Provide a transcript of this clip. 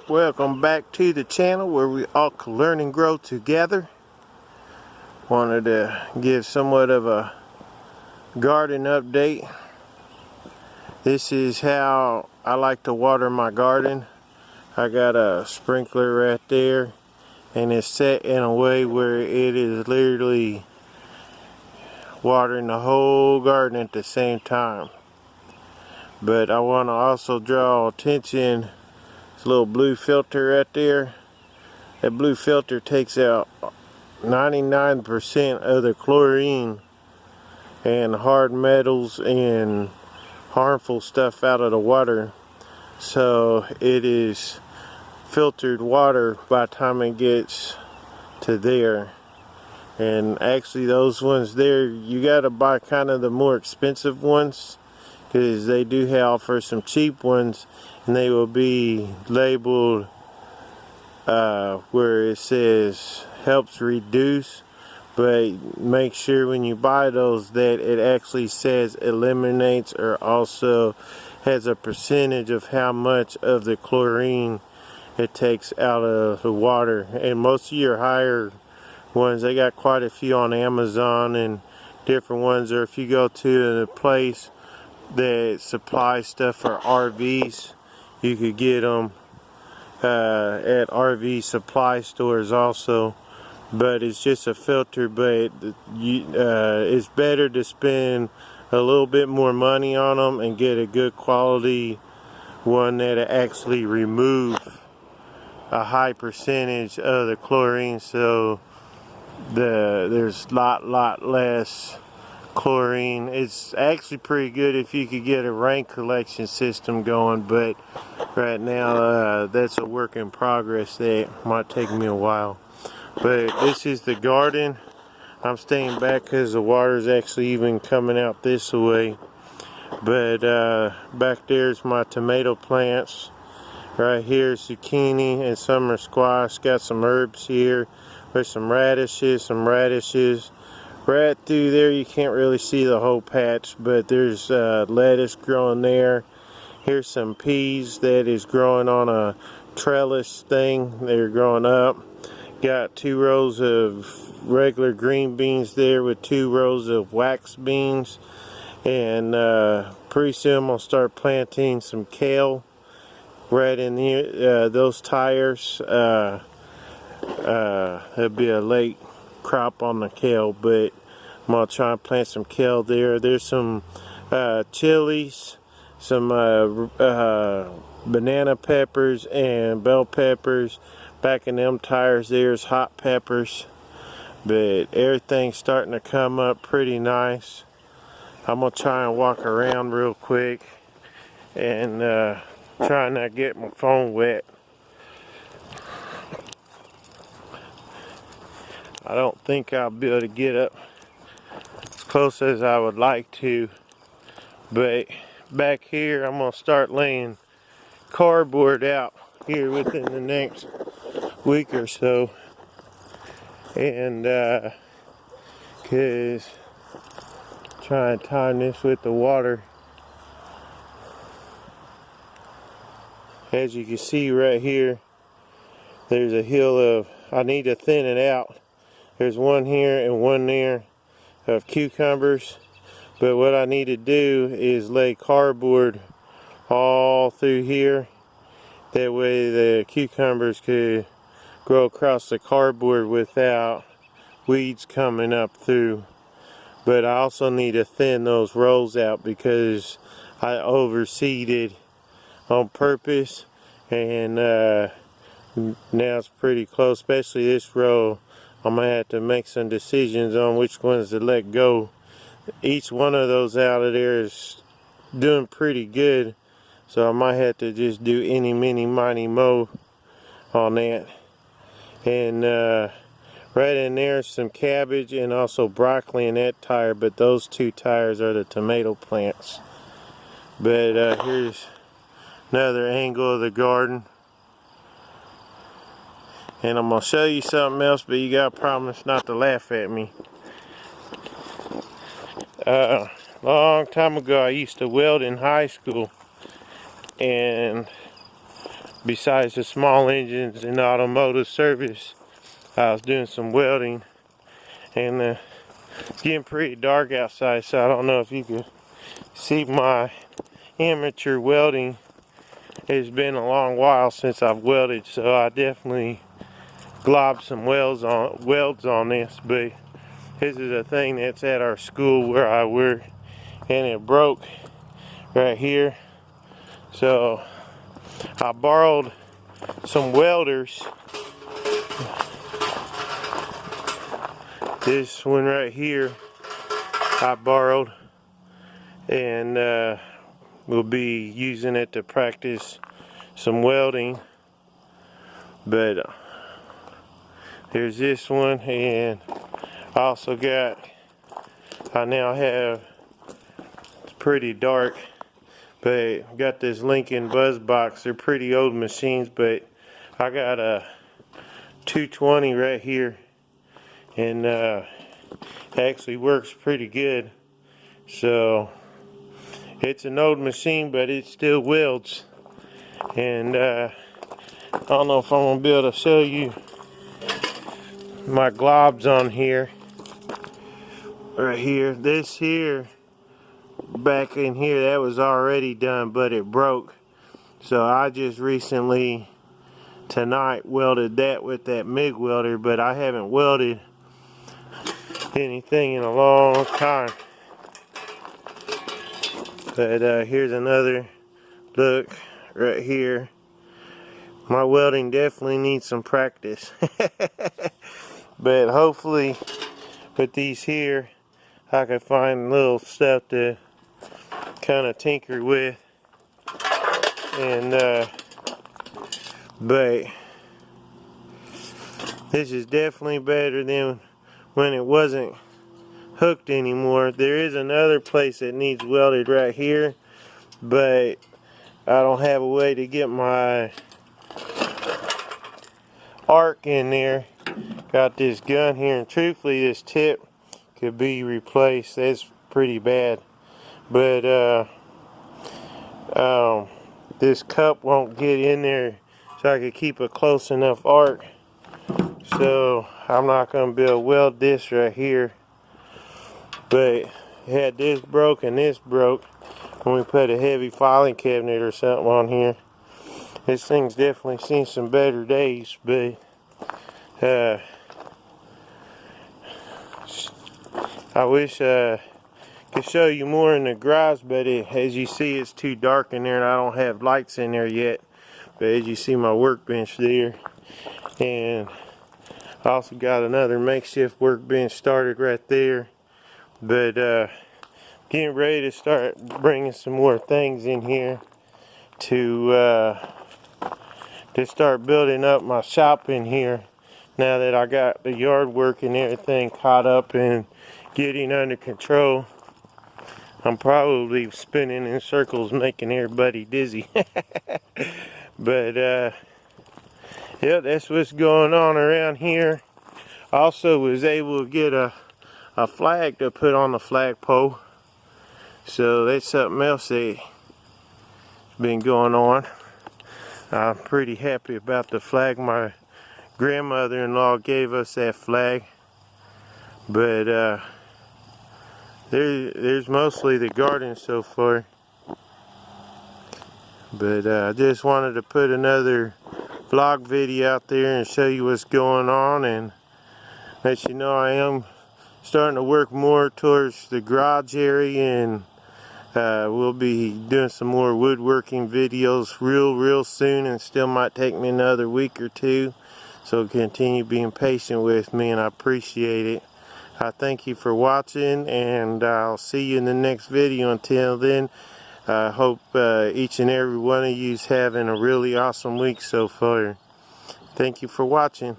Welcome back to the channel where we all can learn and grow together. Wanted to give somewhat of a garden update. This is how I like to water my garden. I got a sprinkler right there, and it's set in a way where it is literally watering the whole garden at the same time. But I want to also draw attention. This little blue filter right there. That blue filter takes out 99% of the chlorine and hard metals and harmful stuff out of the water. So it is filtered water by the time it gets to there. And actually those ones there, you gotta buy kind of the more expensive ones, because they do offer some cheap ones, and they will be labeled where it says helps reduce, but make sure when you buy those that it actually says eliminates, or also has a percentage of how much of the chlorine it takes out of the water. And most of your higher ones, they got quite a few on Amazon and different ones, or if you go to a place that supplies stuff for RVs, you could get them at RV supply stores also. But it's just a filter, but it's better to spend a little bit more money on them and get a good quality one that actually remove a high percentage of the chlorine, so there's lot less chlorine. It's actually pretty good if you could get a rain collection system going, but right now that's a work in progress. That might take me a while. But this is the garden. I'm staying back because the water is actually even coming out this way. But back there's my tomato plants. Right here is zucchini and summer squash. Got some herbs here. There's some radishes. Right through there you can't really see the whole patch, but there's lettuce growing there. Here's some peas that is growing on a trellis thing. They're growing up. Got 2 rows of regular green beans there with 2 rows of wax beans. And pretty soon I'm going to start planting some kale right in here. Those tires, it'll be a late crop on the kale, but I'm going to try and plant some kale there. There's some chilies, some banana peppers and bell peppers. Back in them tires there's hot peppers, but everything's starting to come up pretty nice. I'm gonna try and walk around real quick and try not to get my phone wet. I don't think I'll be able to get up as close as I would like to, but back here I'm gonna start laying cardboard out here within the next week or so, and cause try and time this with the water. As you can see right here, there's a hill of, I need to thin it out. There's one here and one there of cucumbers, but what I need to do is lay cardboard all through here. That way the cucumbers could grow across the cardboard without weeds coming up through. But I also need to thin those rows out because I overseeded on purpose, and now it's pretty close, especially this row. I'm gonna have to make some decisions on which ones to let go. Each one of those out of there is doing pretty good, so I might have to just do any, mini, miny, mo on that. And right in there is some cabbage and also broccoli in that tire, but those 2 tires are the tomato plants. But here's another angle of the garden. And I'm going to show you something else, but you got to promise not to laugh at me. Long time ago I used to weld in high school, and besides the small engines in the automotive service, I was doing some welding, and it's getting pretty dark outside, so I don't know if you can see my amateur welding. It's been a long while since I've welded, so I definitely globbed some welds on this, but this is a thing that's at our school where I work, and it broke right here. So I borrowed some welders. This one right here I borrowed, and we'll be using it to practice some welding. But there's this one, and I also I now have, it's pretty dark, but got this Lincoln Buzz Box. They're pretty old machines, but I got a 220 right here, and it actually works pretty good. So it's an old machine, but it still welds. And I don't know if I'm gonna be able to show you my globs on here. Right here, this here, back in here, that was already done, but it broke. So I just recently, tonight, welded that with that MIG welder, but I haven't welded anything in a long time. But here's another look right here. My welding definitely needs some practice. But hopefully with these here, I can find little stuff to kind of tinker with. And but this is definitely better than when it wasn't hooked anymore. There is another place that needs welded right here, but I don't have a way to get my arc in there. Got this gun here, and truthfully this tip could be replaced. That's pretty bad, but this cup won't get in there so I could keep a close enough arc. So I'm not going to be able to weld this right here. But had this broke and this broke when we put a heavy filing cabinet or something on here. This thing's definitely seen some better days, but I wish I could show you more in the garage, but as you see, it's too dark in there and I don't have lights in there yet. But as you see, my workbench there, and I also got another makeshift workbench started right there. But getting ready to start bringing some more things in here to start building up my shop in here. Now that I got the yard work and everything caught up and getting under control, I'm probably spinning in circles making everybody dizzy. But yeah, that's what's going on around here. Also was able to get a flag to put on the flagpole. So that's something else that's been going on. I'm pretty happy about the flag. My grandmother-in-law gave us that flag. But there's mostly the garden so far. But I just wanted to put another vlog video out there and show you what's going on, and let you know I am starting to work more towards the garage area, and we'll be doing some more woodworking videos real soon, and still might take me another week or two. So continue being patient with me, and I appreciate it. I thank you for watching, and I'll see you in the next video. Until then, I hope each and every one of you is having a really awesome week so far. Thank you for watching.